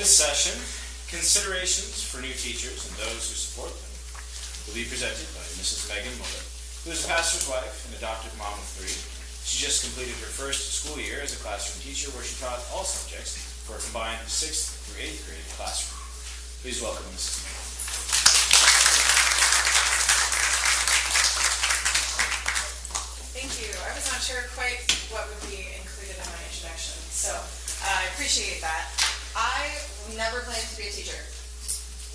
This session, considerations for new teachers and those who support them, will be presented by Mrs. Megan Mullet, who is a pastor's wife and adopted mom of 3. She just completed her first school year as a classroom teacher where she taught all subjects for a combined 6th through 8th grade classroom. Please welcome Mrs. Megan. Thank you. I was not sure quite what would be included in my introduction, so I appreciate that. I never planned to be a teacher.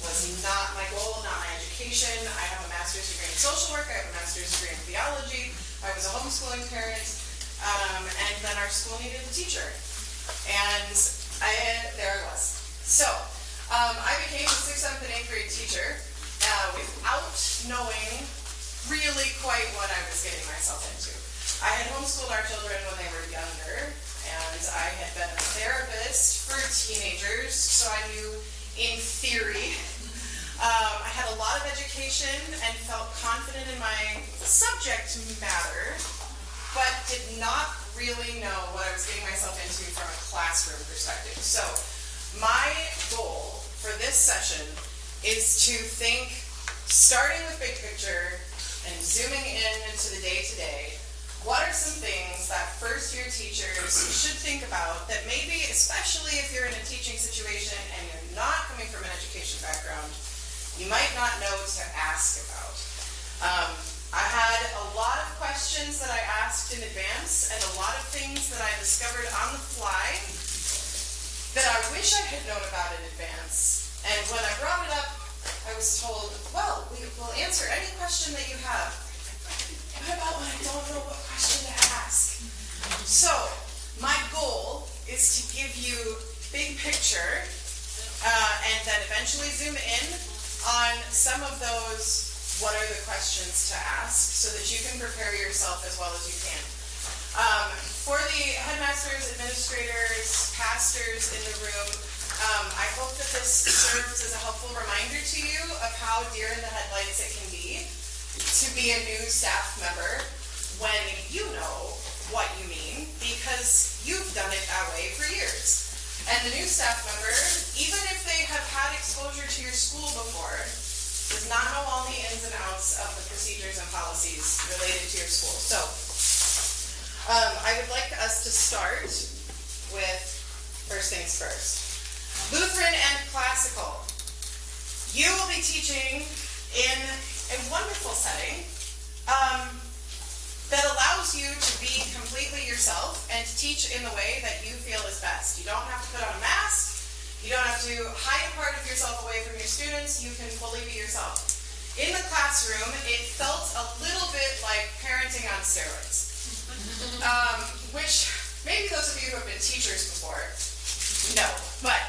Was not my goal, not my education. I have a master's degree in social work. I have a master's degree in theology. I was a homeschooling parent, and then our school needed a teacher, and there I was. So I became a 6th, 7th, and 8th grade teacher without knowing really quite what I was getting myself into. I had homeschooled our children when they were younger, and I had been a therapist for teenagers, so I knew in theory. I had a lot of education and felt confident in my subject matter, but did not really know what I was getting myself into from a classroom perspective. So my goal for this session is to think, starting with big picture and zooming in into the day-to-day, what are some things that first-year teachers should think about that maybe, especially if you're in a teaching situation and you're not coming from an education background, you might not know to ask about. I had a lot of questions that I asked in advance and a lot of things that I discovered on the fly that I wish I had known about in advance. And when I brought it up, I was told, well, we will answer any question that you have. What about when I don't know what question to ask? So, my goal is to give you big picture and then eventually zoom in on some of those what are the questions to ask so that you can prepare yourself as well as you can. For the headmasters, administrators, pastors in the room, I hope that this serves as a helpful reminder to you of how deer in the headlights it can be a new staff member when you know what you mean because you've done it that way for years. And the new staff member, even if they have had exposure to your school before, does not know all the ins and outs of the procedures and policies related to your school. So, I would like us to start with first things first. Lutheran and classical. You will be teaching in a wonderful setting that allows you to be completely yourself and to teach in the way that you feel is best. You don't have to put on a mask. You don't have to hide a part of yourself away from your students. You can fully be yourself. In the classroom, it felt a little bit like parenting on steroids, which maybe those of you who have been teachers before know, but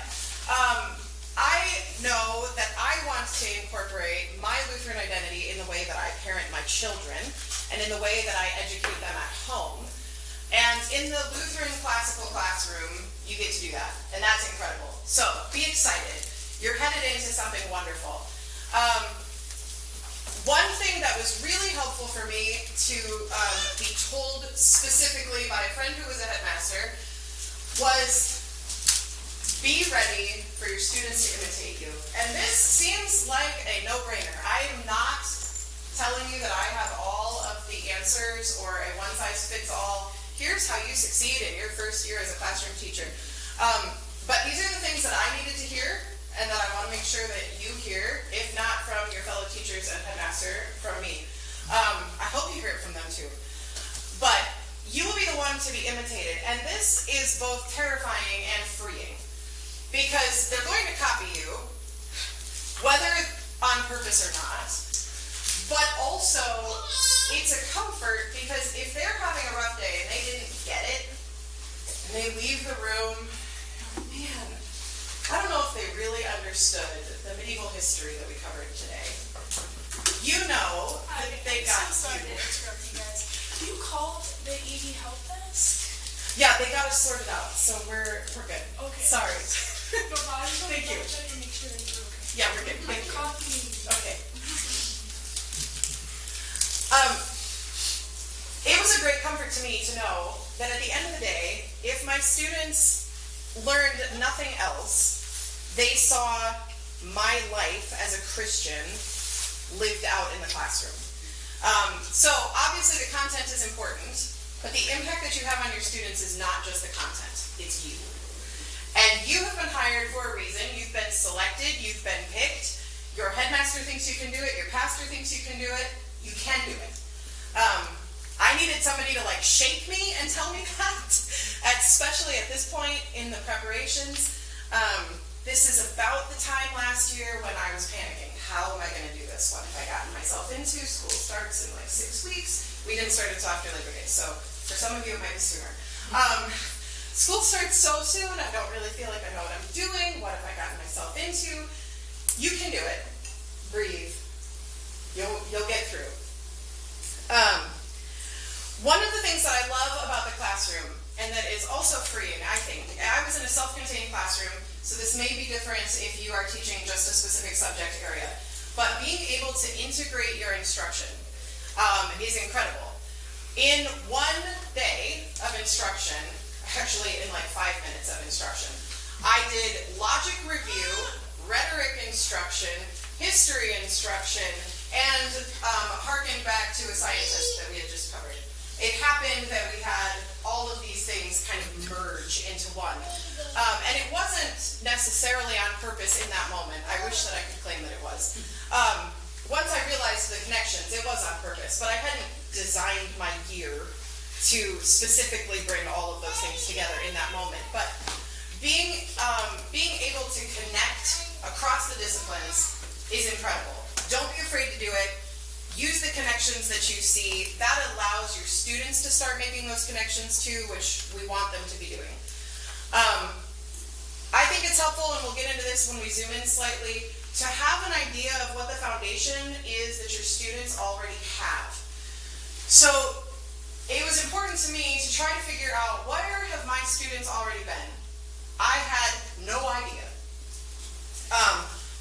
I know that I want to incorporate my Lutheran identity in the way that I parent my children and in the way that I educate them at home. And in the Lutheran classical classroom, you get to do that, and that's incredible. So be excited. You're headed into something wonderful. One thing that was really helpful for me to be told specifically by a friend who was a headmaster was be ready for your students to imitate you. And this seems like a no-brainer. I am not telling you that I have all of the answers or a one-size-fits-all. Here's how you succeed in your first year as a classroom teacher. But these are the things that I needed to hear and that I want to make sure that you hear, if not from your fellow teachers and headmaster, from me. I hope you hear it from them too. But you will be the one to be imitated. And this is both terrifying and freeing. Because they're going to copy you, whether on purpose or not. But also, it's a comfort because if they're having a rough day and they didn't get it, and they leave the room, oh man, I don't know if they really understood the medieval history that we covered today. You know that they got you. Sorry to interrupt you guys. You called the ED help desk? Yeah, they got us sorted out, so we're good. Okay. Sorry. Thank you. Check and make sure that you're okay. Yeah, we're good. Thank you. Okay. It was a great comfort to me to know that at the end of the day, if my students learned nothing else, they saw my life as a Christian lived out in the classroom. So obviously the content is important, but the impact that you have on your students is not just the content, it's you. And you have been hired for a reason. You've been selected, you've been picked. Your headmaster thinks you can do it, your pastor thinks you can do it. You can do it. I needed somebody to shake me and tell me that, especially at this point in the preparations. This is about the time last year when I was panicking. How am I going to do this? What have I gotten myself into? School starts in 6 weeks. We didn't start until after Labor Day, so for some of you it might be sooner. School starts so soon, I don't really feel like I know what I'm doing. What have I gotten myself into? You can do it. Breathe. You'll get through. One of the things that I love about the classroom, and that is also freeing, I think, I was in a self-contained classroom, so this may be different if you are teaching just a specific subject area, but being able to integrate your instruction is incredible. In one day of instruction, actually in 5 minutes of instruction, I did logic review, rhetoric instruction, history instruction, and harkened back to a scientist that we had just covered. It happened that we had all of these things kind of merge into one. And it wasn't necessarily on purpose in that moment. I wish that I could claim that it was. Once I realized the connections, it was on purpose, but I hadn't designed my gear to specifically bring all of those things together in that moment. But being able to connect across the disciplines is incredible. Don't be afraid to do it. Use the connections that you see. That allows your students to start making those connections too, which we want them to be doing. I think it's helpful, and we'll get into this when we zoom in slightly, to have an idea of what the foundation is that your students already have. So it was important to me to try to figure out, where have my students already been? I had no idea.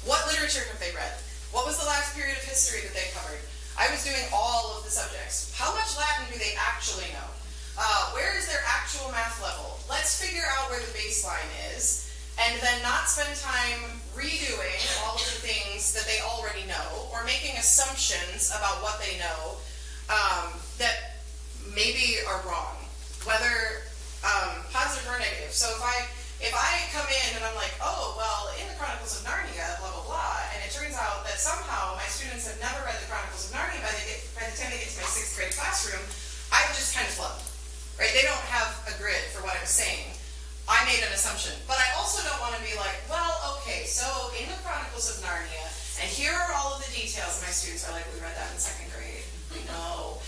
What literature have they read? What was the last period of history that they covered? I was doing all of the subjects. How much Latin do they actually know? Where is their actual math level? Let's figure out where the baseline is, and then not spend time redoing all of the things that they already know, or making assumptions about what they know that maybe are wrong, whether positive or negative. So if I come in and I'm like, oh, well, in the Chronicles of Narnia, blah, blah, blah, and it turns out that somehow my students have never read the Chronicles of Narnia by the time they get to my 6th grade classroom, I would just kind of flub, right? They don't have a grid for what I'm saying. I made an assumption. But I also don't want to be like, well, okay, so in the Chronicles of Narnia, and here are all of the details. My students are like, we read that in 2nd grade. No.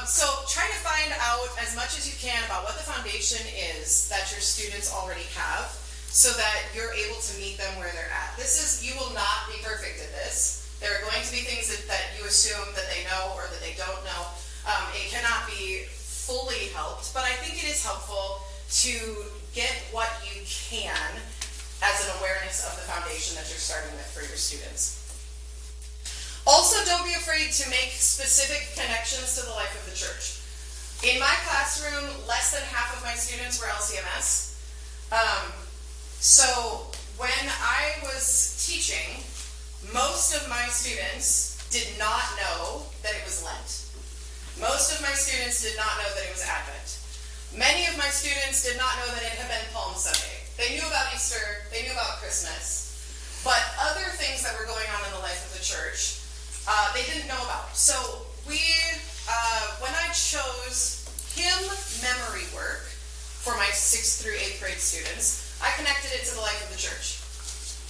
So try to find out as much as you can about what the foundation is that your students already have, so that you're able to meet them where they're at. You will not be perfect at this. There are going to be things that you assume that they know or that they don't know. It cannot be fully helped, but I think it is helpful to get what you can as an awareness of the foundation that you're starting with for your students. Also, don't be afraid to make specific connections to the life of the church. In my classroom, less than half of my students were LCMS. So when I was teaching, most of my students did not know that it was Lent. Most of my students did not know that it was Advent. Many of my students did not know that it had been Palm Sunday. They knew about Easter, they knew about Christmas, but other things that were going on in the life of the church, they didn't know about. So when I chose hymn memory work for my 6th through 8th grade students, I connected it to the life of the church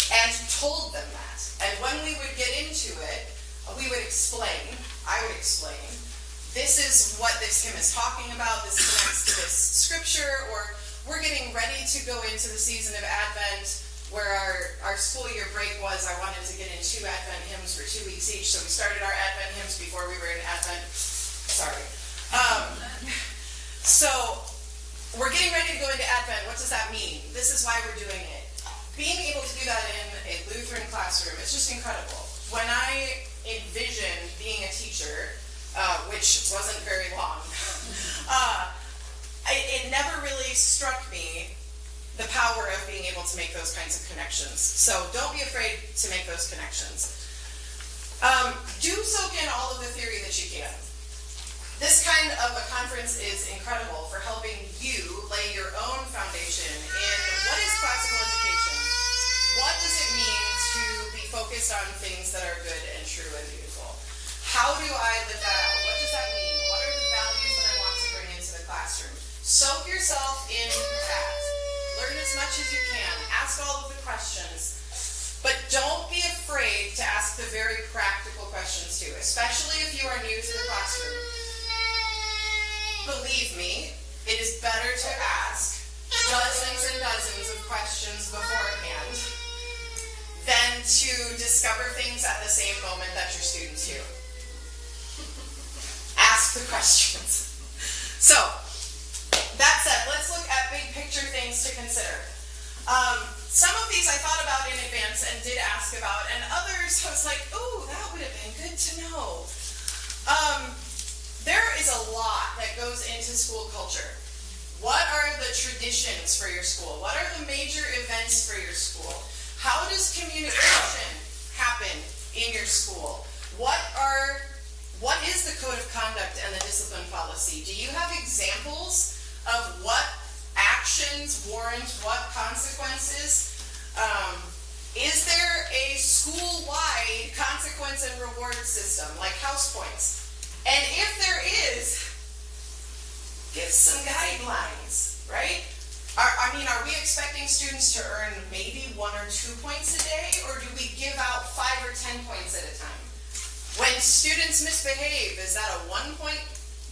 and told them that. And when we would get into it, we would explain, I would explain, this is what this hymn is talking about, this connects to this scripture, or we're getting ready to go into the season of Advent, where our school year break was. I wanted to get in 2 Advent hymns for 2 weeks each, so we started our Advent hymns before we were in Advent. Sorry. So we're getting ready to go into Advent. What does that mean? This is why we're doing it. Being able to do that in a Lutheran classroom is just incredible. When I envisioned being a teacher, which wasn't very long, it never really struck me the power of being able to to make those kinds of connections. So don't be afraid to make those connections. Do soak in all of the theory that you can. This kind of a conference is incredible for helping you lay your own foundation in what is classical education. What does it mean to be focused on things that are good and true and beautiful? How do I live that out? What does that mean? What are the values that I want to bring into the classroom? Soak yourself in that. Learn as much as you can. Ask all of the questions. But don't be afraid to ask the very practical questions too, especially if you are new to the classroom. Believe me, it is better to ask dozens and dozens of questions beforehand than to discover things at the same moment that your students do. Ask the questions. So, that said, let's look at big picture things to consider. Some of these I thought about in advance and did ask about, and others I was like, ooh, that would have been good to know. There is a lot that goes into school culture. What are the traditions for your school? What are the major events for your school? How does communication happen in your school? What is the code of conduct and the discipline policy? Do you have examples of what actions warrant what consequences? Is there a school-wide consequence and reward system, like house points? And if there is, give some guidelines, right? Are we expecting students to earn maybe 1 or 2 points a day, or do we give out 5 or 10 points at a time? When students misbehave, is that a 1-point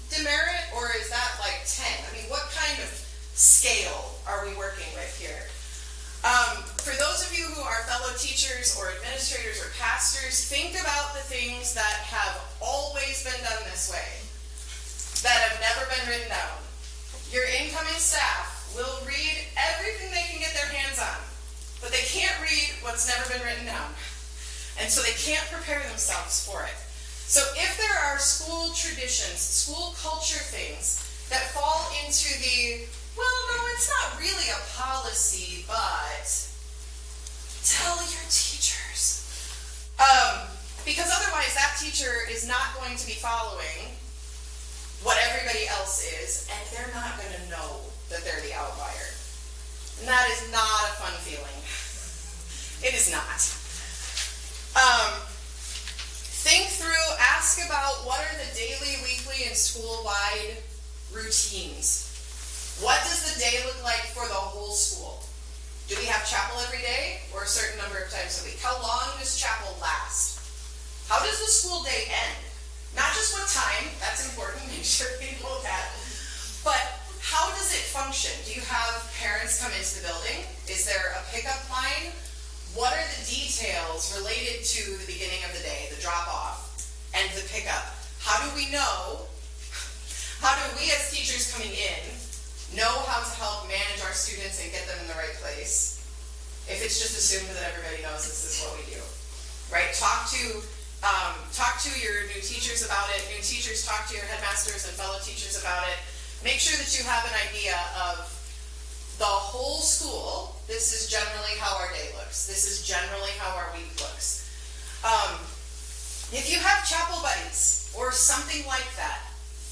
demerit, or is that like 10? What kind of scale are we working with here? For those of you who are fellow teachers or administrators or pastors, think about the things that have always been done this way, that have never been written down. Your incoming staff will read everything they can get their hands on, but they can't read what's never been written down. And so they can't prepare themselves for it. So if there are school traditions, school culture things that fall into the, well, no, it's not really a policy, but tell your teachers. Because otherwise that teacher is not going to be following what everybody else is, and they're not going to know that they're the outlier. And that is not a fun feeling. It is not. Think through, ask about what are the daily, weekly, and school-wide routines. What does the day look like for the whole school? Do we have chapel every day or a certain number of times a week? How long does chapel last? How does the school day end? Not just what time, that's important, make sure we know that. But how does it function? Do you have parents come into the building? Is there a pickup line? What are the details related to the beginning of the day, the drop-off, and the pickup? How do we know, how do we as teachers coming in know how to help manage our students and get them in the right place? If it's just assumed that everybody knows this is what we do, right? Talk to your new teachers about it. New teachers, talk to your headmasters and fellow teachers about it. Make sure that you have an idea of the whole school. This is generally how our day looks. This is generally how our week looks. If you have chapel buddies or something like that,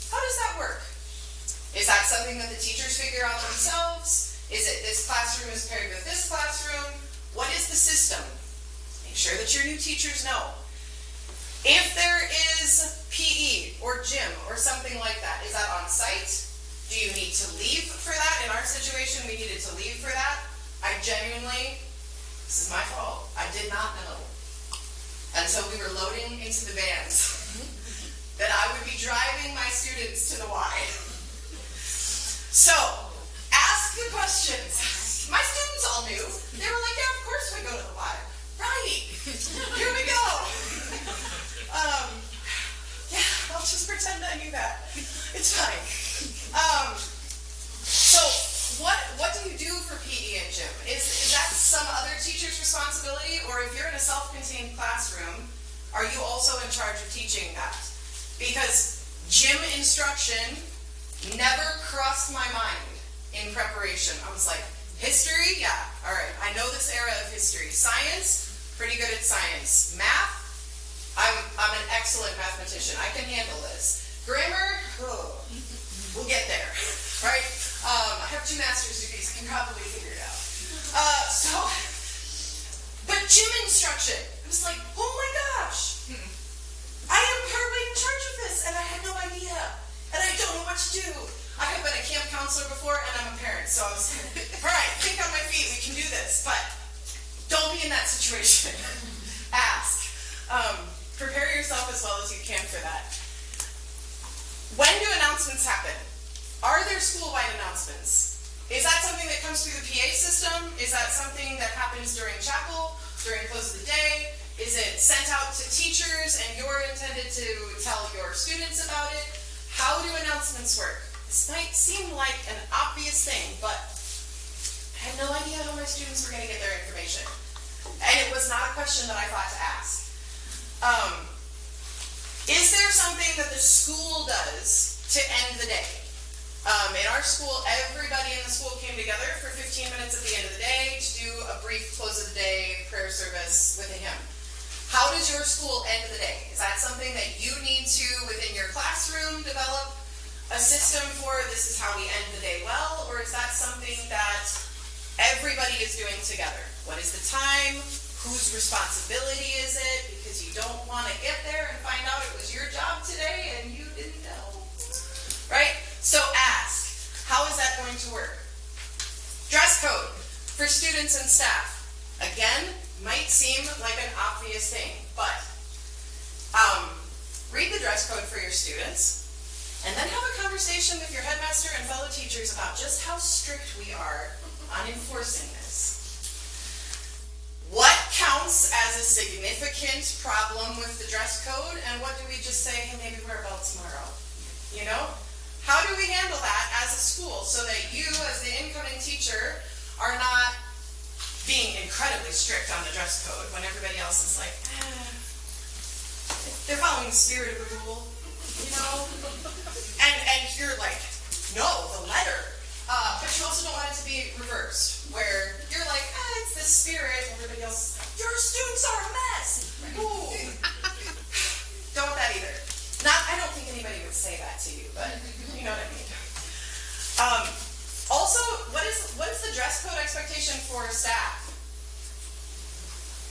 how does that work? Is that something that the teachers figure out themselves? Is it this classroom is paired with this classroom? What is the system? Make sure that your new teachers know. If there is PE or gym or something like that, is that on site? Do you need to leave for that? In our situation, we needed to leave for that. I genuinely, this is my fault, I did not know until we were loading into the vans that I would be driving my students to the Y. So, ask the questions. My students all knew. They were like, yeah, of course we go to the Y. Right, here we go. Yeah, I'll just pretend I knew that. It's fine. So what do you do for PE and gym? Is that some other teacher's responsibility, or if you're in a self-contained classroom, are you also in charge of teaching that? Because gym instruction never crossed my mind in preparation. I was like, History, yeah, all right. I know this era of history. Science, pretty good at science. Math, I'm an excellent mathematician. I can handle this. Grammar, we'll get there, right? I have 2 master's degrees. I can probably figure it out. But gym instruction, I was like, oh my gosh, I am partly in charge of this, and I had no idea, and I don't know what to do. I have been a camp counselor before, and I'm a parent, so I was like, all right, think on my feet, we can do this, but don't be in that situation. Ask. Prepare yourself as well as you can for that. When do announcements happen? Are there school-wide announcements? Is that something that comes through the PA system? Is that something that happens during chapel, during close of the day? Is it sent out to teachers and you're intended to tell your students about it? How do announcements work? This might seem like an obvious thing, but I had no idea how my students were going to get their information. And it was not a question that I thought to ask. Is there something that the school does to end the day? In our school, everybody in the school came together for 15 minutes at the end of the day to do a brief close of the day prayer service with a hymn. How does your school end the day? Is that something that you need to, within your classroom, develop a system for? This is how we end the day well, or is that something that everybody is doing together? What is the time? Whose responsibility is it? Because you don't want to get there and find out it was your job today and you didn't know. Right? So ask, how is that going to work? Dress code for students and staff. Again, might seem like an obvious thing, but read the dress code for your students and then have a conversation with your headmaster and fellow teachers about just how strict we are on enforcing this. What counts as a significant problem with the dress code, and what do we just say, hey, maybe wear a belt tomorrow? You know? How do we handle that as a school so that you, as the incoming teacher, are not being incredibly strict on the dress code when everybody else is like, they're following the spirit of the rule, you know? And you're like, no, the letter. But you also don't want it to be reversed, where you're like, it's the spirit, and everybody else is like, your students are a mess. Ooh. Don't want that either. I don't think anybody would say that to you, but you know what I mean. Also, what is the dress code expectation for staff?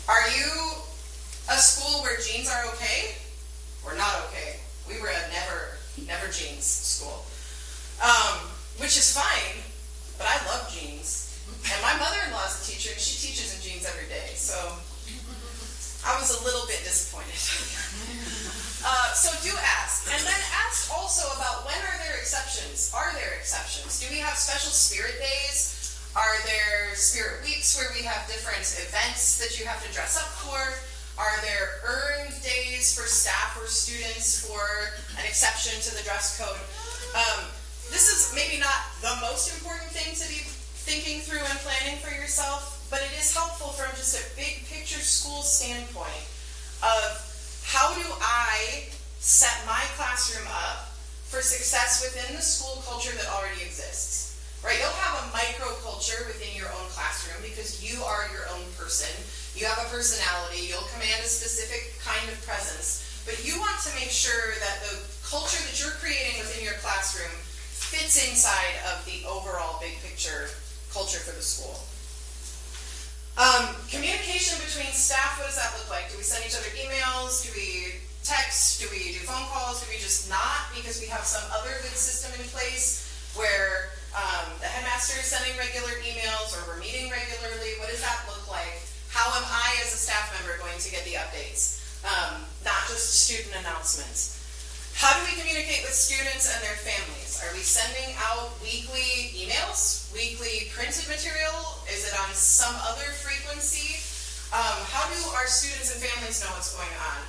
Are you a school where jeans are okay or not okay? We were a never jeans school. Which is fine, but I love jeans. And my mother-in-law is a teacher, and she teaches in jeans every day, so I was a little bit disappointed. So do ask. And then ask also about when are there exceptions? Are there exceptions? Do we have special spirit days? Are there spirit weeks where we have different events that you have to dress up for? Are there earned days for staff or students for an exception to the dress code? This is maybe not the most important thing to be thinking through and planning for yourself, but it is helpful from just a big picture school standpoint of how do I set my classroom up for success within the school culture that already exists, right? You'll have a microculture within your own classroom because you are your own person. You have a personality. You'll command a specific kind of presence, but you want to make sure that the culture that you're creating within your classroom fits inside of the overall big picture culture for the school. Communication between staff, what does that look like? Do we send each other emails? Do we text? Do we do phone calls? Do we just not because we have some other good system in place where the headmaster is sending regular emails or we're meeting regularly? What does that look like? How am I as a staff member going to get the updates? Not just student announcements. How do we communicate with students and their families? Are we sending out weekly emails? Weekly printed material? Is it on some other frequency? How do our students and families know what's going on?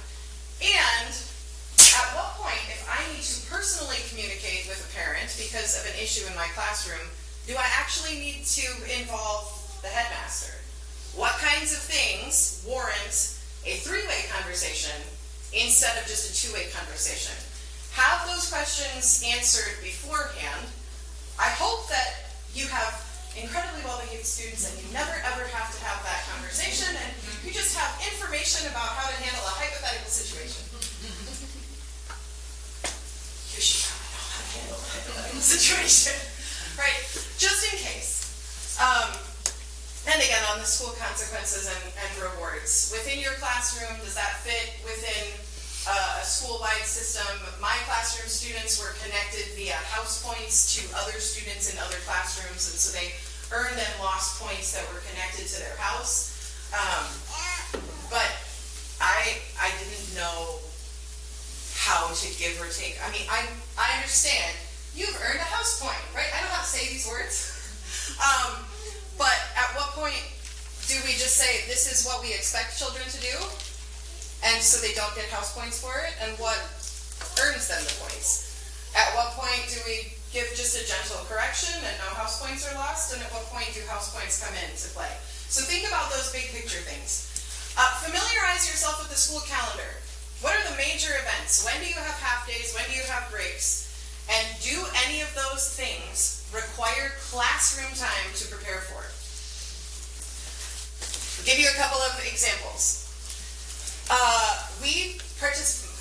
And at what point, if I need to personally communicate with a parent because of an issue in my classroom, do I actually need to involve the headmaster? What kinds of things warrant a three-way conversation instead of just a two-way conversation? Have those questions answered beforehand. I hope that you have incredibly well-behaved students, and you never ever have to have that conversation, and you just have information about how to handle a hypothetical situation. You should probably know how to handle a hypothetical situation, right? Just in case. And again, on the school consequences and rewards. Within your classroom, does that fit within a school-wide system? My classroom students were connected via house points to other students in other classrooms, and so they earned and lost points that were connected to their house. But I didn't know how to give or take. I mean, I understand you've earned a house point, right? I know how to say these words. But at what point do we just say, this is what we expect children to do, and so they don't get house points for it, and what earns them the points? At what point do we give just a gentle correction and no house points are lost, and at what point do house points come into play? So think about those big picture things. Familiarize yourself with the school calendar. What are the major events? When do you have half days? When do you have breaks? And do any of those things require classroom time to prepare for? I'll give you a couple of examples.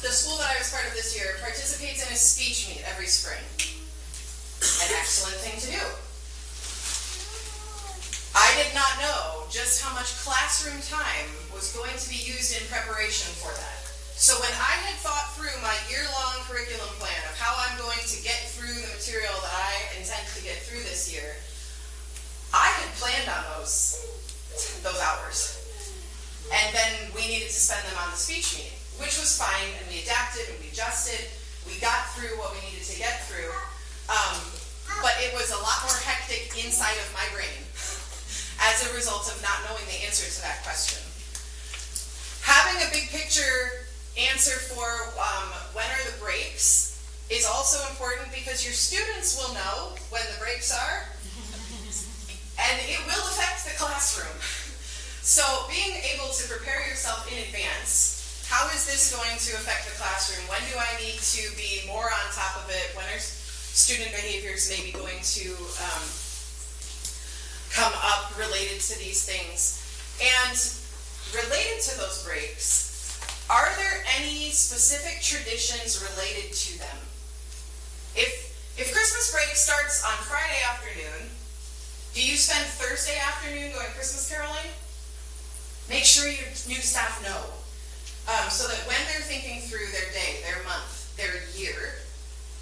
The school that I was part of this year participates in a speech meet every spring. An excellent thing to do. I did not know just how much classroom time was going to be used in preparation for that. So when I had thought through my year-long curriculum plan of how I'm going to get through the material that I intend to get through this year, I had planned on those hours. And then we needed to spend them on the speech meeting, which was fine, and we adapted and we adjusted. We got through what we needed to get through. But it was a lot more hectic inside of my brain as a result of not knowing the answer to that question. Having a big picture answer for when are the breaks is also important, because your students will know when the breaks are, and it will affect the classroom. So being able to prepare yourself in advance, how is this going to affect the classroom? When do I need to be more on top of it? When are student behaviors maybe going to come up related to these things? And related to those breaks, are there any specific traditions related to them? If Christmas break starts on Friday afternoon, do you spend Thursday afternoon going Christmas caroling? Make sure your new staff know, so that when they're thinking through their day, their month, their year,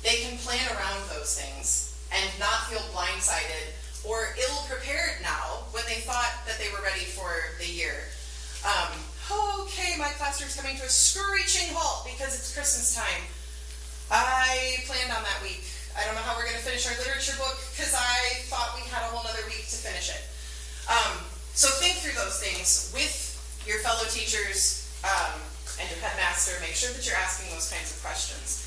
they can plan around those things and not feel blindsided or ill-prepared now when they thought that they were ready for the year. Okay, my classroom's coming to a screeching halt because it's Christmas time. I planned on that week. I don't know how we're going to finish our literature book because I thought we had a whole other week to finish it. So think through those things with your fellow teachers and your headmaster. Make sure that you're asking those kinds of questions.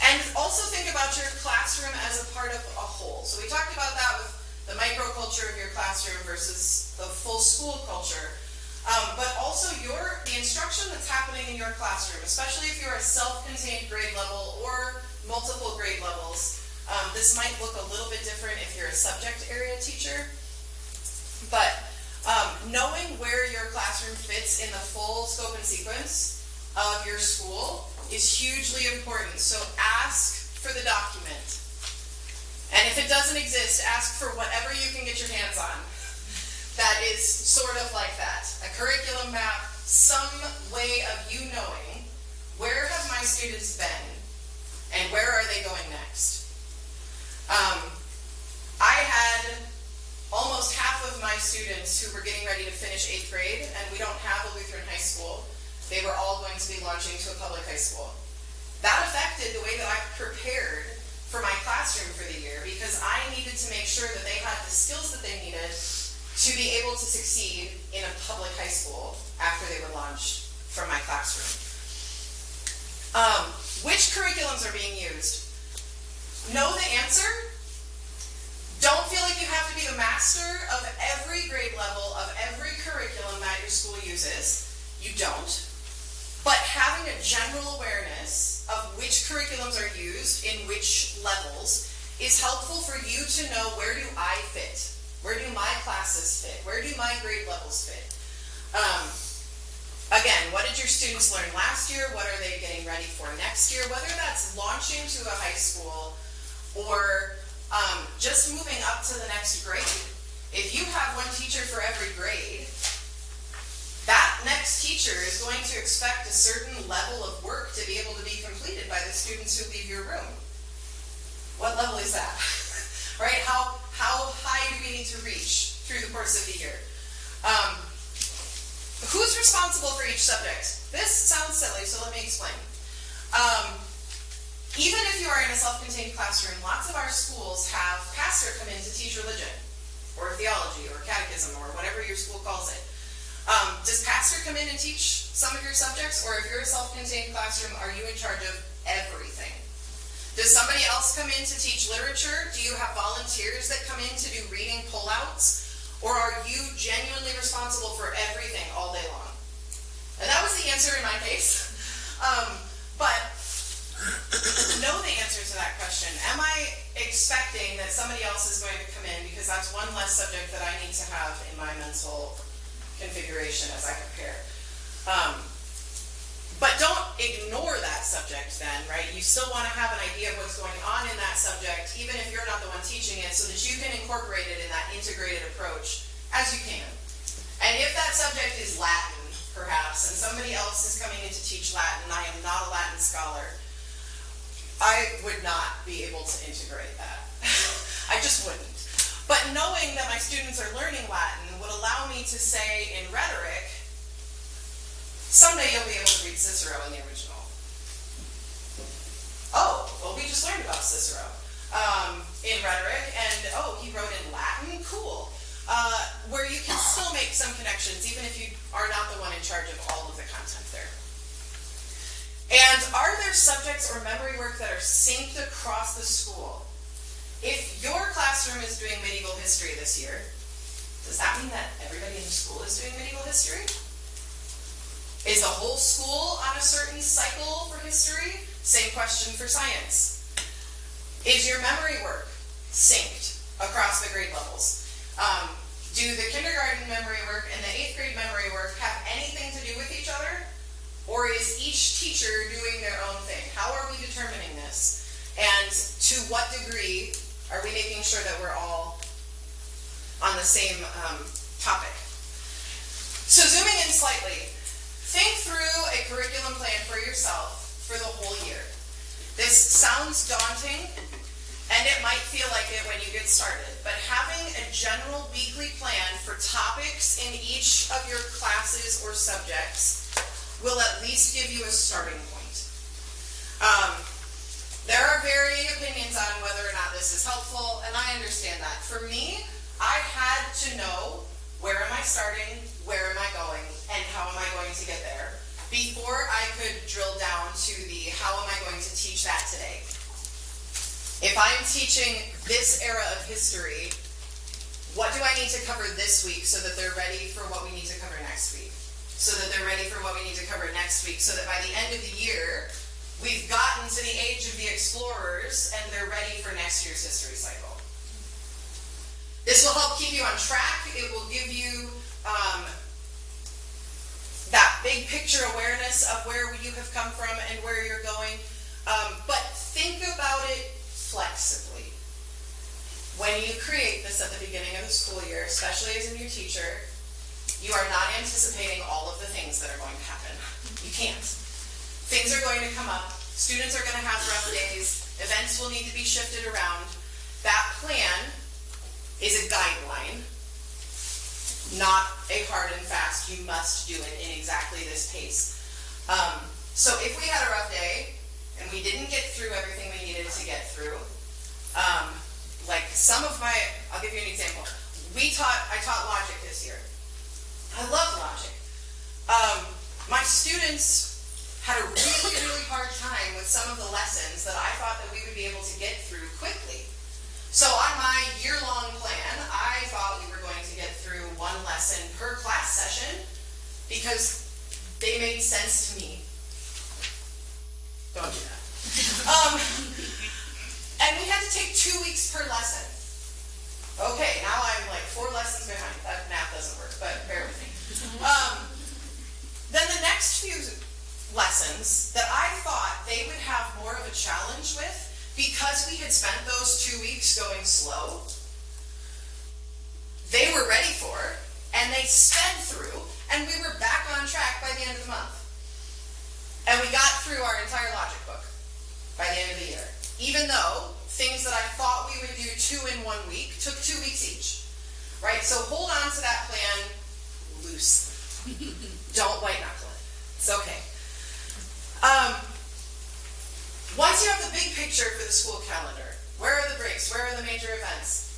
And also think about your classroom as a part of a whole. So we talked about that with the microculture of your classroom versus the full school culture. But also the instruction that's happening in your classroom, especially if you're a self-contained grade level or multiple grade levels. This might look a little bit different if you're a subject area teacher. But knowing where your classroom fits in the full scope and sequence of your school is hugely important. So ask for the document. And if it doesn't exist, ask for whatever you can get your hands on that is sort of like that. A curriculum map, some way of you knowing where have my students been and where are they going next. I had almost half of my students who were getting ready to finish 8th grade, and we don't have a Lutheran high school. They were all going to be launching to a public high school. That affected the way that I prepared for my classroom for the year, because I needed to make sure that they had the skills that they needed to be able to succeed in a public high school after they were launched from my classroom. Which curriculums are being used? Know the answer. Don't feel like you have to be the master of every grade level of every curriculum that your school uses. You don't. But having a general awareness of which curriculums are used in which levels is helpful for you to know, where do I fit Where do my classes fit? Where do my grade levels fit? Again, what did your students learn last year? What are they getting ready for next year? Whether that's launching to a high school or just moving up to the next grade. If you have one teacher for every grade, that next teacher is going to expect a certain level of work to be able to be completed by the students who leave your room. What level is that? Right? How high do we need to reach through the course of the year? Who's responsible for each subject? This sounds silly, so let me explain. Even if you are in a self-contained classroom, lots of our schools have pastor come in to teach religion, or theology, or catechism, or whatever your school calls it. Does pastor come in and teach some of your subjects, or if you're a self-contained classroom, are you in charge of everything? Does somebody else come in to teach literature? Do you have volunteers that come in to do reading pullouts? Or are you genuinely responsible for everything all day long? And that was the answer in my case. But know the answer to that question. Am I expecting that somebody else is going to come in because that's one less subject that I need to have in my mental configuration as I prepare? But don't ignore that subject then, right? You still want to have an idea of what's going on in that subject, even if you're not the one teaching it, so that you can incorporate it in that integrated approach as you can. And if that subject is Latin, perhaps, and somebody else is coming in to teach Latin, I am not a Latin scholar, I would not be able to integrate that. I just wouldn't. But knowing that my students are learning Latin would allow me to say in rhetoric, someday you'll be able to read Cicero in the original. Oh, well, we just learned about Cicero in rhetoric, and he wrote in Latin, cool. Where you can still make some connections, even if you are not the one in charge of all of the content there. And are there subjects or memory work that are synced across the school? If your classroom is doing medieval history this year, does that mean that everybody in the school is doing medieval history? Is the whole school on a certain cycle for history? Same question for science. Is your memory work synced across the grade levels? Do the kindergarten memory work and the 8th grade memory work have anything to do with each other? Or is each teacher doing their own thing? How are we determining this? And to what degree are we making sure that we're all on the same topic? So zooming in slightly, think through a curriculum plan for yourself for the whole year. This sounds daunting, and it might feel like it when you get started, but having a general weekly plan for topics in each of your classes or subjects will at least give you a starting point. There are varying opinions on whether or not this is helpful, and I understand that. For me, I had to know where am I starting, where am I going, and how am I going to get there before I could drill down to the how am I going to teach that today. If I'm teaching this era of history, what do I need to cover this week so that they're ready for what we need to cover next week? So that they're ready for what we need to cover next week, so that by the end of the year, we've gotten to the age of the explorers and they're ready for next year's history cycle. This will help keep you on track. It will give you that big picture awareness of where you have come from and where you're going. But think about it flexibly. When you create this at the beginning of the school year, especially as a new teacher, you are not anticipating all of the things that are going to happen. You can't. Things are going to come up. Students are going to have rough days. Events will need to be shifted around. That plan is a guideline, not a hard and fast, you must do it in exactly this pace. So if we had a rough day and we didn't get through everything we needed to get through, like some of my, I'll give you an example. I taught logic this year. I love logic. My students had a really, really hard time with some of the lessons that I thought that we would be able to get through quickly. So on my year-long plan, I thought we were going to get through one lesson per class session because they made sense to me. Don't do that. And we had to take 2 weeks per lesson. Okay, now I'm like lessons that I thought they would have more of a challenge with because we had spent those 2 weeks going slow. They were ready for, and they sped through, and we were back on track by the end of the month. And we got through our entire logic book by the end of the year. Even though things that I thought we would do 2 in 1 week took 2 weeks each. Right? So hold on to that plan loosely. Don't white knuckle it. It's okay. Once you have the big picture for the school calendar, where are the breaks? Where are the major events?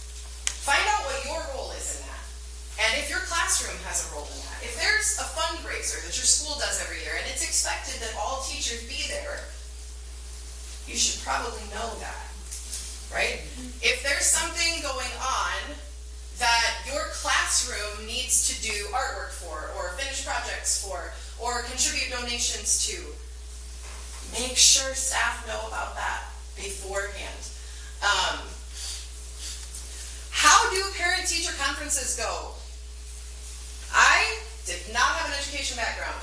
Find out what your role is in that. And if your classroom has a role in that. If there's a fundraiser that your school does every year and it's expected that all teachers be there, you should probably know that, right? If there's something going on that your classroom needs to do artwork for, or finish projects for, or contribute donations to, make sure staff know about that beforehand. How do parent-teacher conferences go? I did not have an education background.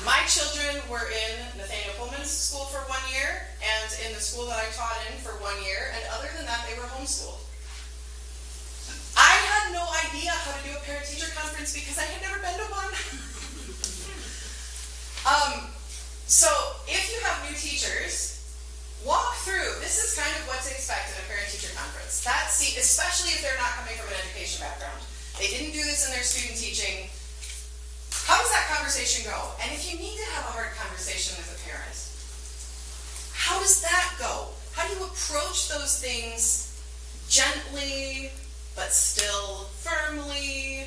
My children were in Nathaniel Pullman's school for 1 year, and in the school that I taught in for 1 year, and other than that, they were homeschooled. I had no idea how to do a parent-teacher conference because I had never been to one. So if you have new teachers, walk through. This is kind of what to expect in a parent-teacher conference. Especially if they're not coming from an education background. They didn't do this in their student teaching. How does that conversation go? And if you need to have a hard conversation with a parent, how does that go? How do you approach those things gently, but still firmly?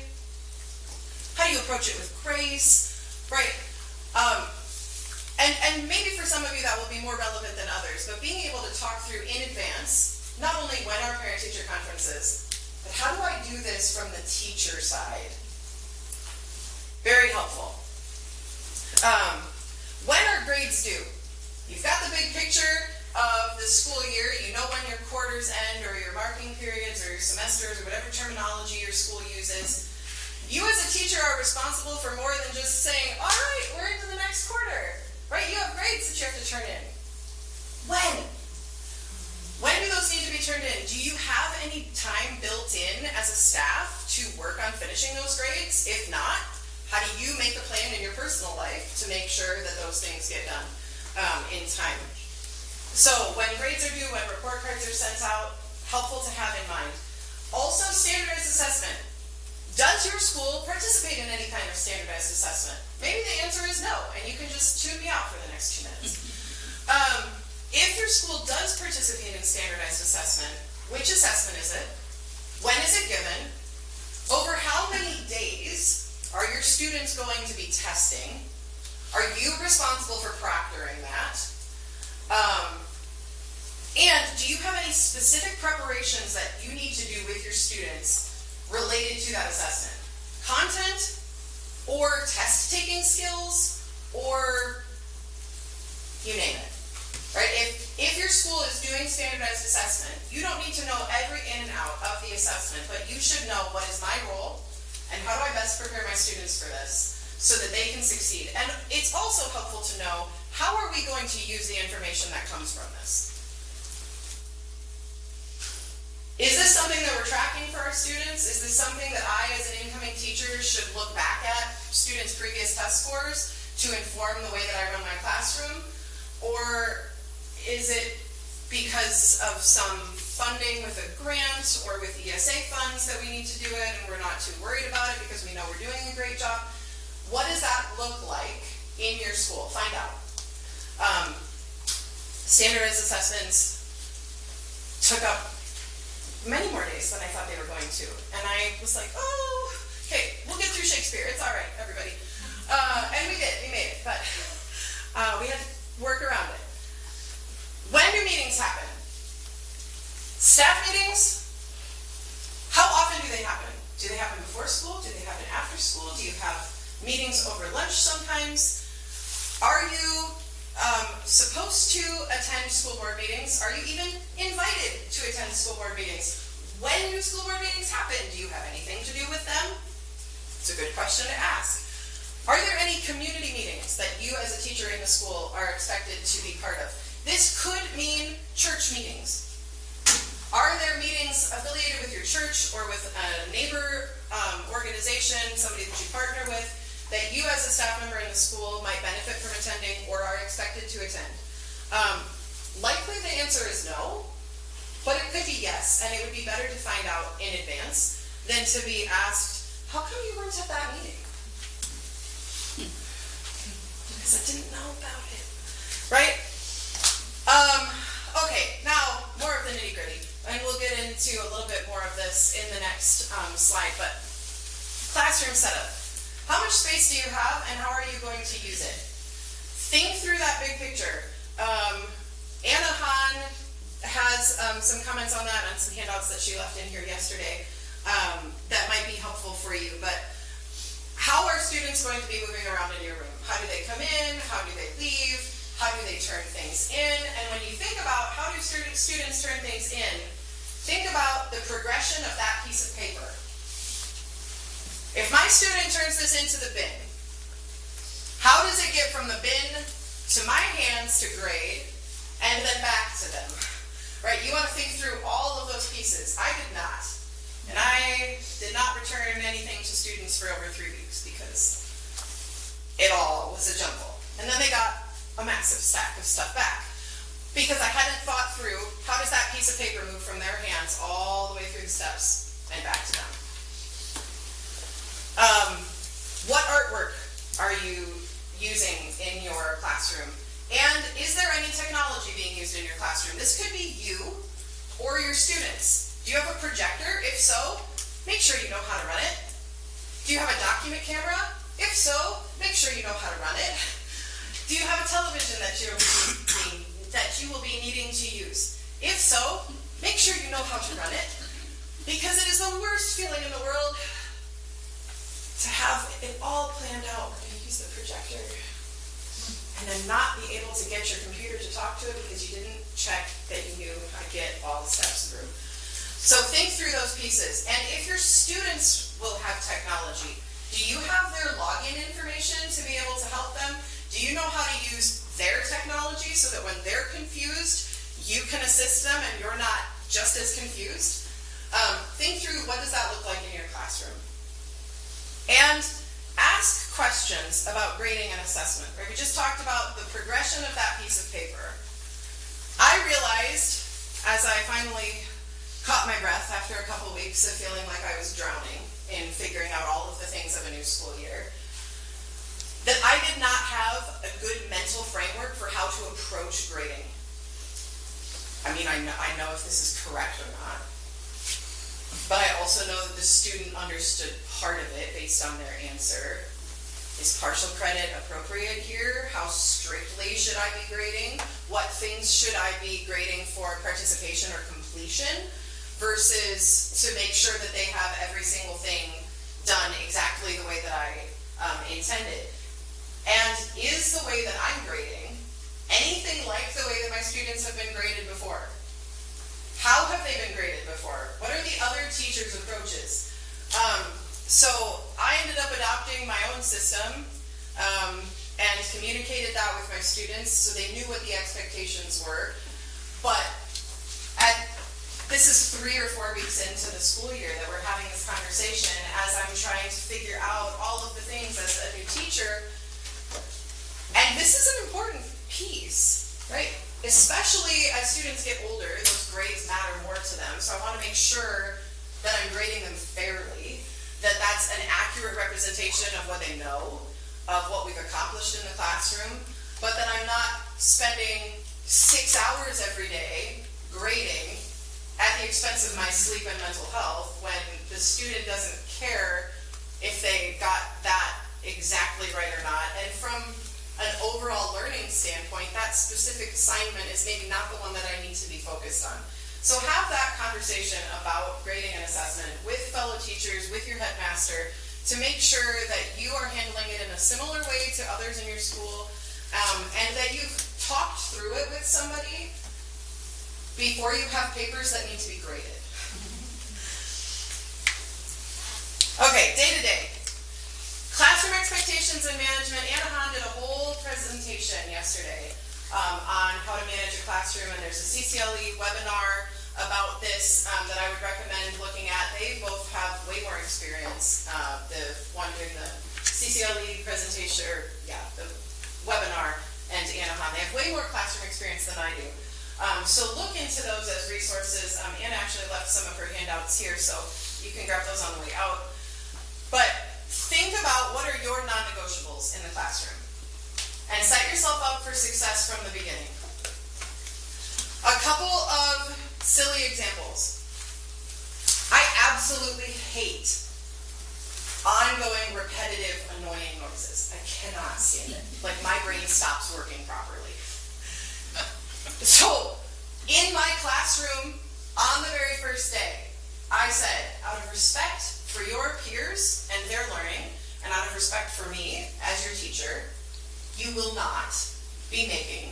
How do you approach it with grace? Right? And maybe for some of you that will be more relevant than others, but being able to talk through in advance, not only when our parent-teacher conferences, but how do I do this from the teacher side? Very helpful. When are grades due? You've got the big picture of the school year. You know when your quarters end, or your marking periods, or your semesters, or whatever terminology your school uses. You as a teacher are responsible for more than just saying, all right, we're into the next quarter. Right? You have grades that you have to turn in. When? When do those need to be turned in? Do you have any time built in as a staff to work on finishing those grades? If not, how do you make a plan in your personal life to make sure that those things get done in time? So when grades are due, when report cards are sent out, helpful to have in mind. Also, standardized assessment. Does your school participate in any kind of standardized assessment? Maybe the answer is no, and you can just tune me out for the next 2 minutes. If your school does participate in standardized assessment, which assessment is it? When is it given? Over how many days are your students going to be testing? Are you responsible for proctoring that? And do you have any specific preparations that you need to do with your students related to that assessment? Content, or test-taking skills, or you name it. Right? If your school is doing standardized assessment, you don't need to know every in and out of the assessment, but you should know what is my role, and how do I best prepare my students for this, so that they can succeed. And it's also helpful to know, how are we going to use the information that comes from this? Is this something that we're tracking for our students? Is this something that I, as an incoming teacher, should look back at students' previous test scores to inform the way that I run my classroom? Or is it because of some funding with a grant or with ESA funds that we need to do it, and we're not too worried about it because we know we're doing a great job? What does that look like in your school? Find out. Standardized assessments took up many more days than I thought they were going to. And I was like, oh, okay, we'll get through Shakespeare. It's all right, everybody. And we did. We made it. But we had to work around it. When do meetings happen? Staff meetings? How often do they happen? Do they happen before school? Do they happen after school? Do you have meetings over lunch sometimes? Are you supposed to attend school board meetings? Are you even invited to attend school board meetings? When do school board meetings happen? Do you have anything to do with them? It's a good question to ask. Are there any community meetings that you as a teacher in the school are expected to be part of? This could mean church meetings. Are there meetings affiliated with your church or with a neighbor organization, somebody that you partner with, that you as a staff member in the school might benefit from attending or are expected to attend? Likely the answer is no, but it could be yes, and it would be better to find out in advance than to be asked, how come you weren't at that meeting? Because I didn't know about it, right? Okay, now more of the nitty gritty, and we'll get into a little bit more of this in the next slide, but classroom setup. How much space do you have, and how are you going to use it? Think through that big picture. Anna Hahn has some comments on that and some handouts that she left in here yesterday that might be helpful for you, but how are students going to be moving around in your room? How do they come in? How do they leave? How do they turn things in? And when you think about how do students turn things in, think about the progression of that piece of paper. If my student turns this into the bin, how does it get from the bin to my hands to grade and then back to them? Right? You want to think through all of those pieces. I did not. And I did not return anything to students for over 3 weeks because it all was a jumble. And then they got a massive stack of stuff back because I hadn't thought through how does that piece of paper move from their hands all the way through the steps and back to them. What artwork are you using in your classroom? And is there any technology being used in your classroom? This could be you or your students. Do you have a projector? If so, make sure you know how to run it. Do you have a document camera? If so, make sure you know how to run it. Do you have a television that you will be needing to use? If so, make sure you know how to run it, because it is the worst feeling in the world to have it all planned out. We're going to use the projector and then not be able to get your computer to talk to it because you didn't check that you knew how to get all the steps through. So think through those pieces. And if your students will have technology, do you have their login information to be able to help them? Do you know how to use their technology so that when they're confused, you can assist them and you're not just as confused? Think through what does that look like in your classroom. And ask questions about grading and assessment. Right? We just talked about the progression of that piece of paper. I realized, as I finally caught my breath after a couple weeks of feeling like I was drowning in figuring out all of the things of a new school year, that I did not have a good mental framework for how to approach grading. I mean, I know if this is correct or not, but I also know that the student understood part of it based on their answer. Is partial credit appropriate here? How strictly should I be grading? What things should I be grading for participation or completion versus to make sure that they have every single thing done exactly the way that I intended? And is the way that I'm grading anything like the way that my students have been graded before? How have they been graded before? What are the other teachers' approaches? So I ended up adopting my own system and communicated that with my students so they knew what the expectations were. But this is 3 or 4 weeks into the school year that we're having this conversation as I'm trying to figure out all of the things as a new teacher. And this is an important piece, right? Especially as students get older, those grades matter more to them. So I want to make sure that I'm grading them fairly, that that's an accurate representation of what they know, of what we've accomplished in the classroom, but that I'm not spending 6 hours every day grading at the expense of my sleep and mental health when the student doesn't care if they got that exactly right or not. And from an overall learning standpoint, that specific assignment is maybe not the one that I need to be focused on. So have that conversation about grading and assessment with fellow teachers, with your headmaster, to make sure that you are handling it in a similar way to others in your school, and that you've talked through it with somebody before you have papers that need to be graded. Okay, day to day. Classroom expectations expectations and management. Anna did a whole presentation yesterday on how to manage a classroom, and there's a CCLE webinar about this that I would recommend looking at. They both have way more experience. The one doing the CCLE presentation, or the webinar, and Anna, they have way more classroom experience than I do. So look into those as resources. Anna actually left some of her handouts here, so you can grab those on the way out. But think about what are your non-negotiables in the classroom, and set yourself up for success from the beginning. A couple of silly examples. I absolutely hate ongoing, repetitive, annoying noises. I cannot stand it. Like, my brain stops working properly. So, in my classroom, on the very first day, I said, out of respect for your peers and their learning, and out of respect for me as your teacher, you will not be making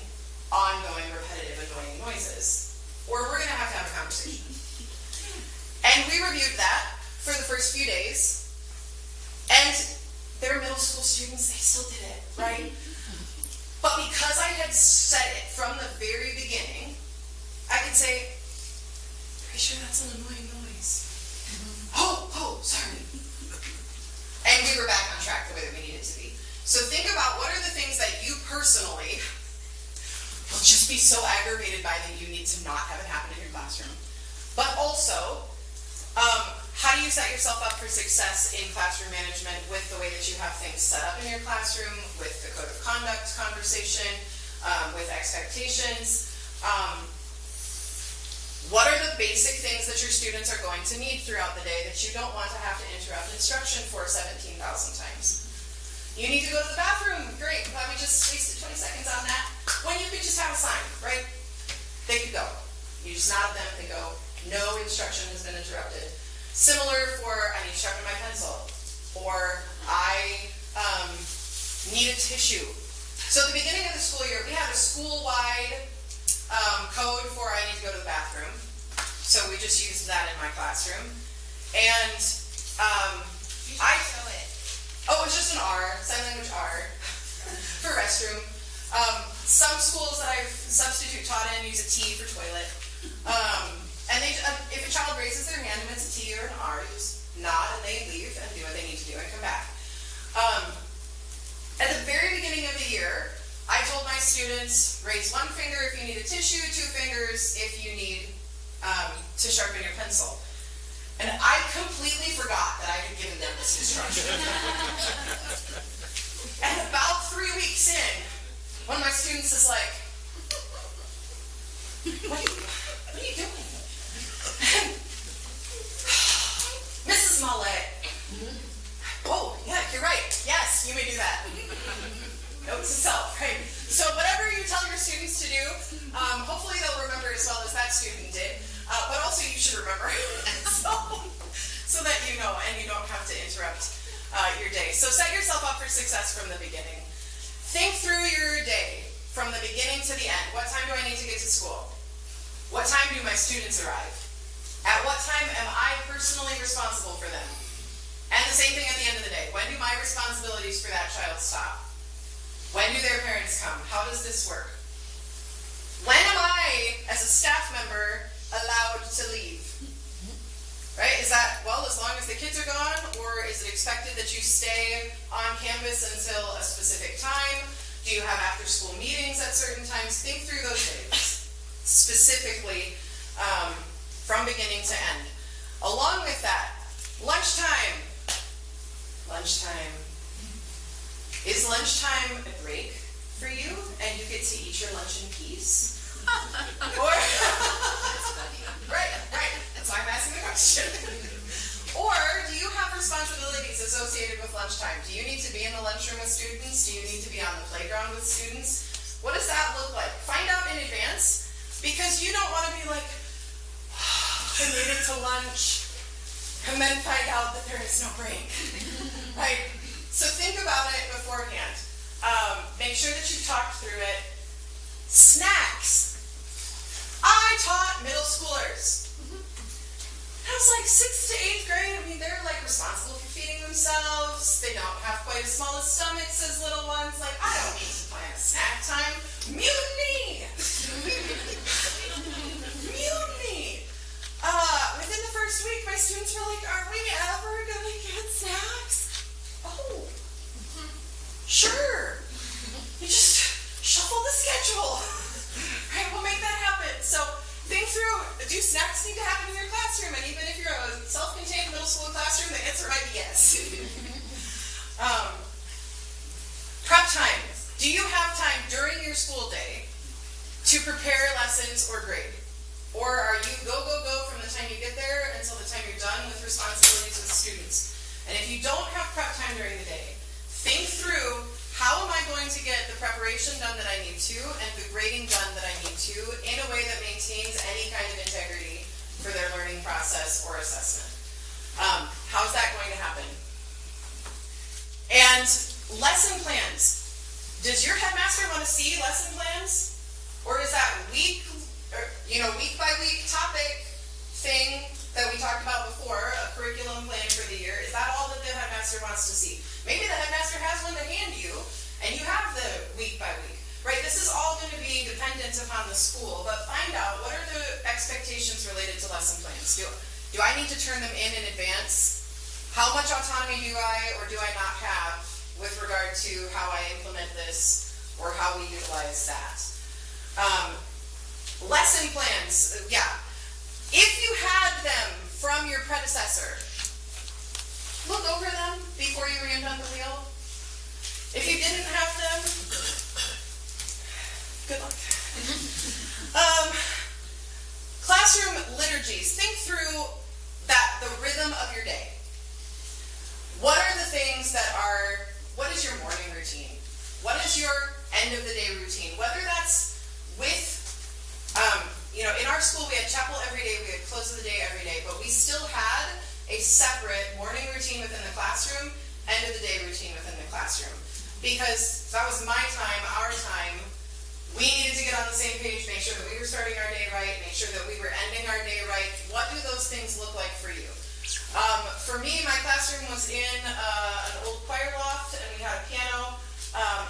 ongoing, repetitive, annoying noises, or we're going to have a conversation. And we reviewed that for the first few days, and they're middle school students, they still did it, right? But because I had said it from the very beginning, I could say, pretty sure that's an annoying noise. Oh, sorry. And we were back on track the way that we needed to be. So think about what are the things that you personally will just be so aggravated by that you need to not have it happen in your classroom. But also, how do you set yourself up for success in classroom management with the way that you have things set up in your classroom, with the code of conduct conversation, with expectations? What are the basic things that your students are going to need throughout the day that you don't want to have to interrupt instruction for 17,000 times? You need to go to the bathroom. Great. Glad we just wasted 20 seconds on that. When you could just have a sign, right? They could go. You just nod at them, they go. No instruction has been interrupted. Similar for, I need to sharpen my pencil, or I need a tissue. So at the beginning of the school year, we had a school-wide code for I need to go to the bathroom. So we just used that in my classroom. And it was just an R, sign language R, for restroom. Some schools that I've substitute taught in use a T for toilet. And they, if a child raises their hand and it's a T or an R, you just nod and they leave and do what they need to do and come back. At the very beginning of the year, I told my students, raise one finger if you need a tissue, 2 fingers if you need to sharpen your pencil. And I completely forgot that I had given them this instruction. And about 3 weeks in, one of my students is like, what are you doing? Mrs. Mullet. Oh, yeah, you're right. Yes, you may do that. Note to self, right? So whatever you tell your students to do, hopefully they'll remember as well as that student did. But also you should remember so that you know and you don't have to interrupt your day. So set yourself up for success from the beginning. Think through your day from the beginning to the end. What time do I need to get to school? What time do my students arrive? At what time am I personally responsible for them? And the same thing at the end of the day. When do my responsibilities for that child stop? When do their parents come? How does this work? When am I, as a staff member, allowed to leave? Right? Is that, well, as long as the kids are gone, or is it expected that you stay on campus until a specific time? Do you have after-school meetings at certain times? Think through those days, specifically from beginning to end. Along with that, lunchtime. Lunchtime. Is lunchtime a break for you, and you get to eat your lunch in peace? Or, right. That's why I'm asking the question. Or do you have responsibilities associated with lunchtime? Do you need to be in the lunchroom with students? Do you need to be on the playground with students? What does that look like? Find out in advance, because you don't want to be like, I made it to lunch, and then find out that there is no break. Right? So think about it beforehand. Make sure that you've talked through it. Snacks. I taught middle schoolers. I was like 6th to 8th grade. I mean, they're like responsible for feeding themselves. They don't have quite as small as stomachs as little ones. Like, I don't need to plan a snack time. Mutiny! Mutiny! Within the first week, my students were like, are we ever gonna get snacks? Oh, sure. You just shuffle the schedule. Right, we'll make that happen. So think through, do snacks need to happen in your classroom? And even if you're a self-contained middle school classroom, the answer might be yes. Prep time. Do you have time during your school day to prepare lessons or grade? Or are you go, go, go from the time you get there until the time you're done with responsibilities with students? And if you don't have prep time during the day, think through, how am I going to get the preparation done that I need to and the grading done that I need to in a way that maintains any kind of integrity for their learning process or assessment? How's that going to happen? And lesson plans. Does your headmaster want to see lesson plans? Or is that week by week topic thing that we talked about before, a curriculum plan for the year, is that all that the headmaster wants to see? Maybe the headmaster has one to hand you, and you have the week by week, right? This is all going to be dependent upon the school, but find out what are the expectations related to lesson plans. Do I need to turn them in advance? How much autonomy do I or do I not have with regard to how I implement this or how we utilize that? Lesson plans, yeah. If you had them from your predecessor, look over them before you reinvent the wheel. If you didn't have them, good luck. Classroom liturgies. Think through the rhythm of your day. What are the things what is your morning routine? What is your end of the day routine? Whether that's with in our school we had chapel every day, we had close of the day every day, but we still had a separate morning routine within the classroom, end of the day routine within the classroom. Because that was my time, our time, we needed to get on the same page, make sure that we were starting our day right, make sure that we were ending our day right. What do those things look like for you? For me, my classroom was in an old choir loft, and we had a piano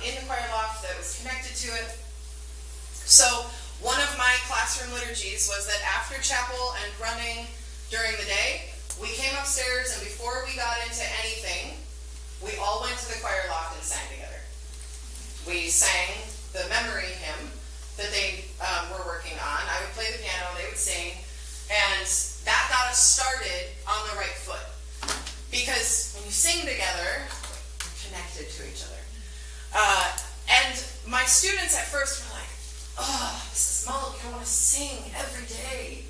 in the choir loft that was connected to it. So one of my classroom liturgies was that after chapel and running during the day, we came upstairs, and before we got into anything, we all went to the choir loft and sang together. We sang the memory hymn that they were working on. I would play the piano, they would sing, and that got us started on the right foot. Because when you sing together, you're connected to each other. And my students at first were like, oh, Mrs. Mullet, you don't want to sing every day.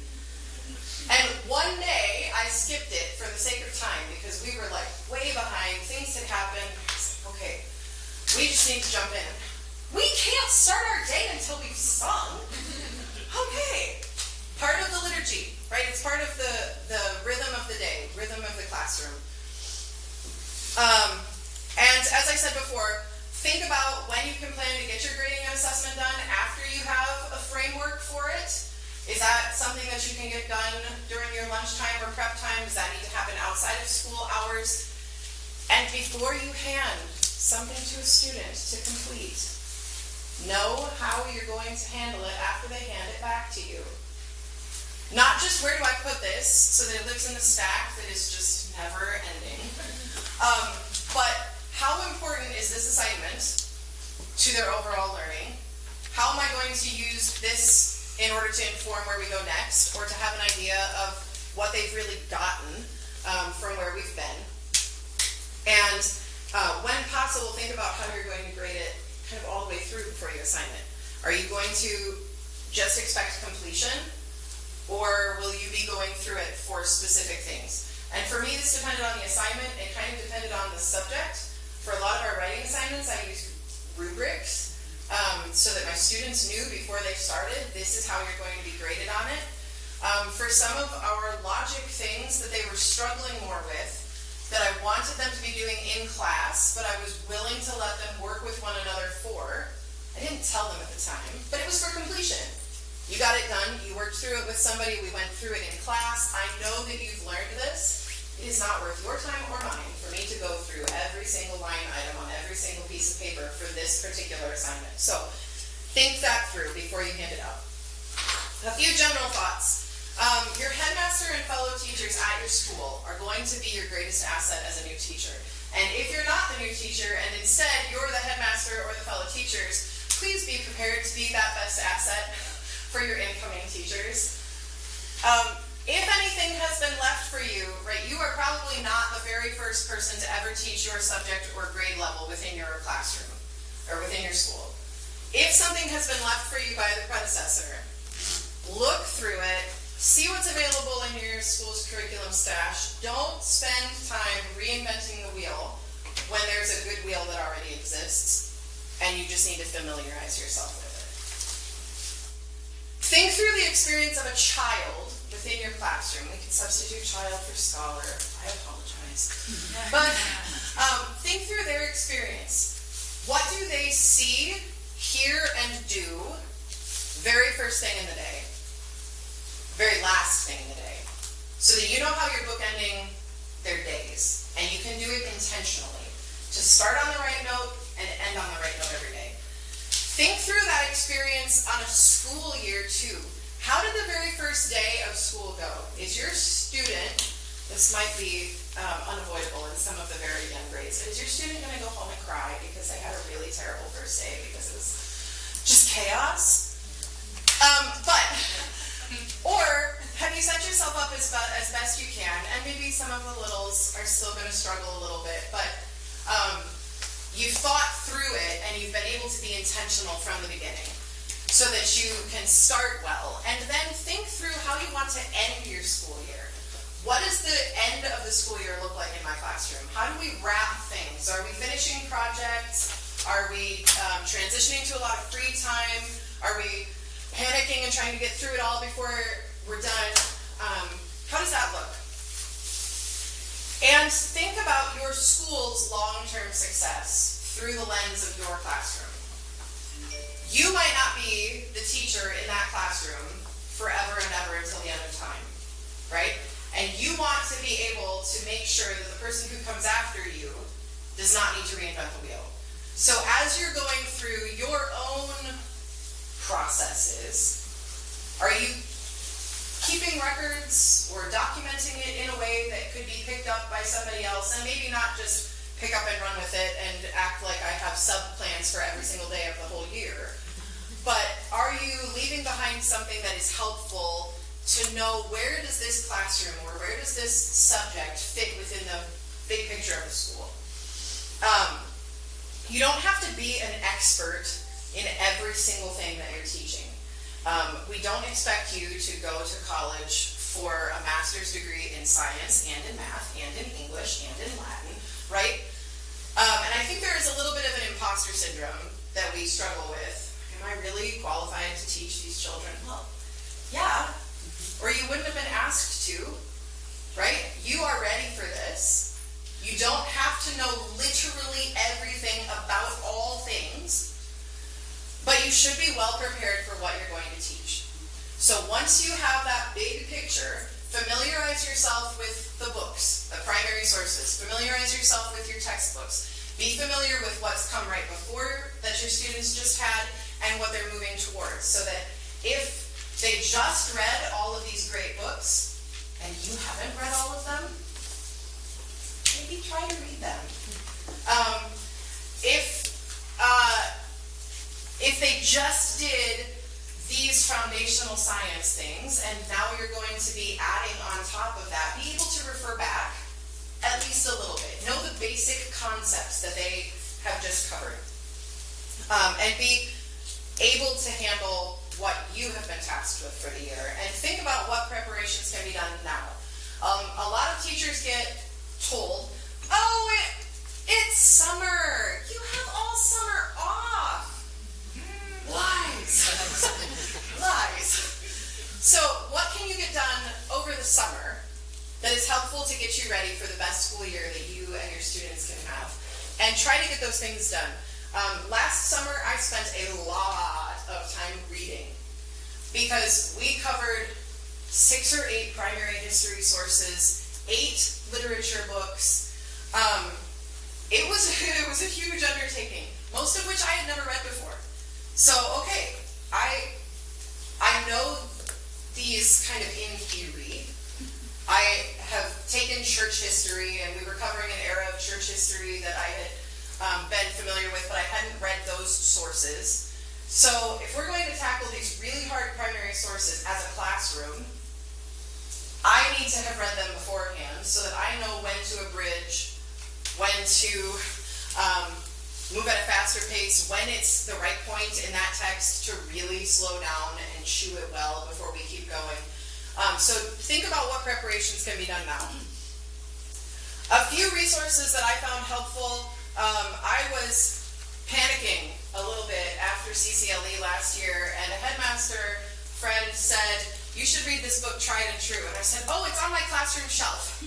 And one day, I skipped it for the sake of time because we were like way behind. Things had happened. I was like, okay, we just need to jump in. We can't start our day until we've sung. Okay. Part of the liturgy, right? It's part of the rhythm of the day, rhythm of the classroom. And as I said before, think about when you can plan to get your grading and assessment done after you have a framework for it. Is that something that you can get done during your lunchtime or prep time? Does that need to happen outside of school hours? And before you hand something to a student to complete, know how you're going to handle it after they hand it back to you. Not just where do I put this so that it lives in the stack that is just never ending, but how important is this assignment to their overall learning? How am I going to use this in order to inform where we go next, or to have an idea of what they've really gotten from where we've been? And when possible, think about how you're going to grade it kind of all the way through before you assign it. Are you going to just expect completion, or will you be going through it for specific things? And for me, this depended on the assignment. It kind of depended on the subject. For a lot of our writing assignments, I used rubrics so that my students knew before they started, this is how you're going to be graded on it. For some of our logic things that they were struggling more with, that I wanted them to be doing in class, but I was willing to let them work with one another for, I didn't tell them at the time, but it was for completion. You got it done, you worked through it with somebody, we went through it in class, I know that you've learned this, It is not worth your time or mine for me to go through every single line item on every single piece of paper for this particular assignment. So think that through before you hand it out. A few general thoughts. Your headmaster and fellow teachers at your school are going to be your greatest asset as a new teacher. And if you're not the new teacher and instead you're the headmaster or the fellow teachers, please be prepared to be that best asset for your incoming teachers. If anything has been left for you, right, you are probably not the very first person to ever teach your subject or grade level within your classroom or within your school. If something has been left for you by the predecessor, look through it, see what's available in your school's curriculum stash. Don't spend time reinventing the wheel when there's a good wheel that already exists and you just need to familiarize yourself with it. Think through the experience of a child within your classroom. We can substitute child for scholar. I apologize. But think through their experience. What do they see, hear, and do very first thing in the day? Very last thing in the day. So that you know how you're bookending their days. And you can do it intentionally. To start on the right note and end on the right note every day. Think through that experience on a school year too. How did the very first day of school go? Is your student, this might be unavoidable in some of the very young grades, but is your student going to go home and cry because they had a really terrible first day because it was just chaos? Or have you set yourself up as best you can, and maybe some of the littles are still going to struggle a little bit, but you've thought through it and you've been able to be intentional from the beginning so that you can start well, and then think through how you want to end your school year. What does the end of the school year look like in my classroom? How do we wrap things? Are we finishing projects? Are we transitioning to a lot of free time? Are we panicking and trying to get through it all before we're done? How does that look? And think about your school's long-term success through the lens of your classroom. You might not be the teacher in that classroom forever and ever until the end of time, right? And you want to be able to make sure that the person who comes after you does not need to reinvent the wheel. So as you're going through your own processes, are you keeping records or documenting it in a way that could be picked up by somebody else, and maybe not just pick up and run with it and act like I have sub-plans for every single day of the whole year? But are you leaving behind something that is helpful to know where does this classroom or where does this subject fit within the big picture of the school? You don't have to be an expert in every single thing that you're teaching. We don't expect you to go to college for a master's degree in science and in math and in English and in Latin, right? And I think there is a little bit of an imposter syndrome that we struggle with. Am I really qualified to teach these children? Well, yeah. Or you wouldn't have been asked to, right? You are ready for this. You don't have to know literally everything about all things, but you should be well prepared for what you're going to teach. So once you have that big picture, familiarize yourself with the books, the primary sources. Familiarize yourself with your textbooks. Be familiar with what's come right before that your students just had and what they're moving towards, so that if they just read all of these great books and you haven't read all of them, maybe try to read them. If they just did these foundational science things and now you're going to be adding on top of that, be able to refer back at least a little bit. Know the basic concepts that they have just covered. And be able to handle what you have been tasked with for the year. And think about what preparations can be done now. A lot of teachers get told, oh, it's summer. You have all summer off. Lies. Lies. So what can you get done over the summer that is helpful to get you ready for the best school year that you and your students can have? And try to get those things done. Last summer, I spent a lot of time reading because we covered 6 or 8 primary history sources 8 literature books. It was a huge undertaking, most of which I had never read before. So, okay, I know these kind of in theory. I have taken church history, and we were covering an era of church history that I had been familiar with, but I hadn't read those sources. So if we're going to tackle these really hard primary sources as a classroom, I need to have read them beforehand so that I know when to abridge, when to move at a faster pace, when it's the right point in that text to really slow down and chew it well before we keep going. So think about what preparations can be done now. A few resources that I found helpful. I was panicking a little bit after CCLE last year, and a headmaster friend said, "You should read this book, Tried and True." And I said, "Oh, it's on my classroom shelf."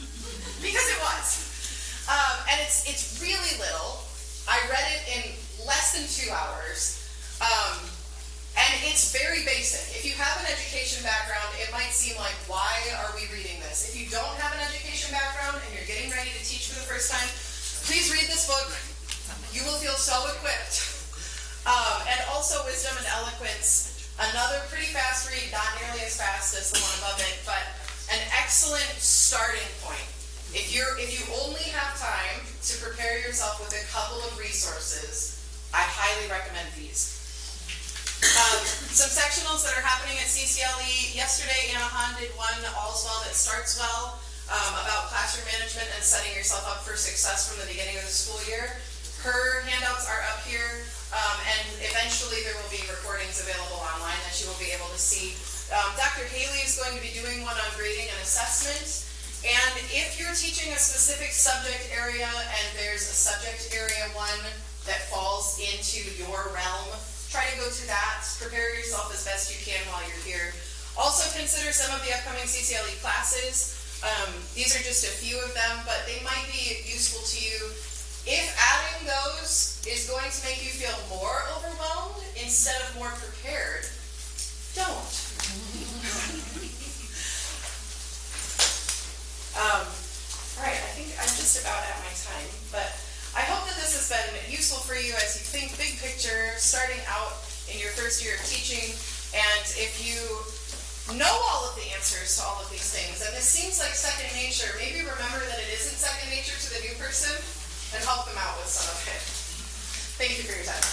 Because it was. And it's really little. I read it in less than 2 hours. And it's very basic. If you have an education background, it might seem like, why are we reading this? If you don't have an education background and you're getting ready to teach for the first time, please read this book. You will feel so equipped. And also Wisdom and Eloquence, another pretty fast read, not nearly as fast as the one above it, but an excellent starting point. If you only have time to prepare yourself with a couple of resources, I highly recommend these. Some sectionals that are happening at CCLE. Yesterday, Anna Hahn did one, All's Well That Starts Well, about classroom management and setting yourself up for success from the beginning of the school year. Her handouts are up here, and eventually there will be recordings available online that you will be able to see. Dr. Haley is going to be doing one on grading and assessment. And if you're teaching a specific subject area and there's a subject area one that falls into your realm, try to go to that. Prepare yourself as best you can while you're here. Also consider some of the upcoming CCLE classes. These are just a few of them, but they might be useful to you. If adding those is going to make you feel more overwhelmed instead of more prepared, don't. Alright, I think I'm just about at my time, but I hope that this has been useful for you as you think big picture, starting out in your first year of teaching. And if you know all of the answers to all of these things, and this seems like second nature, maybe remember that it isn't second nature to the new person and help them out with some of it. Thank you for your time.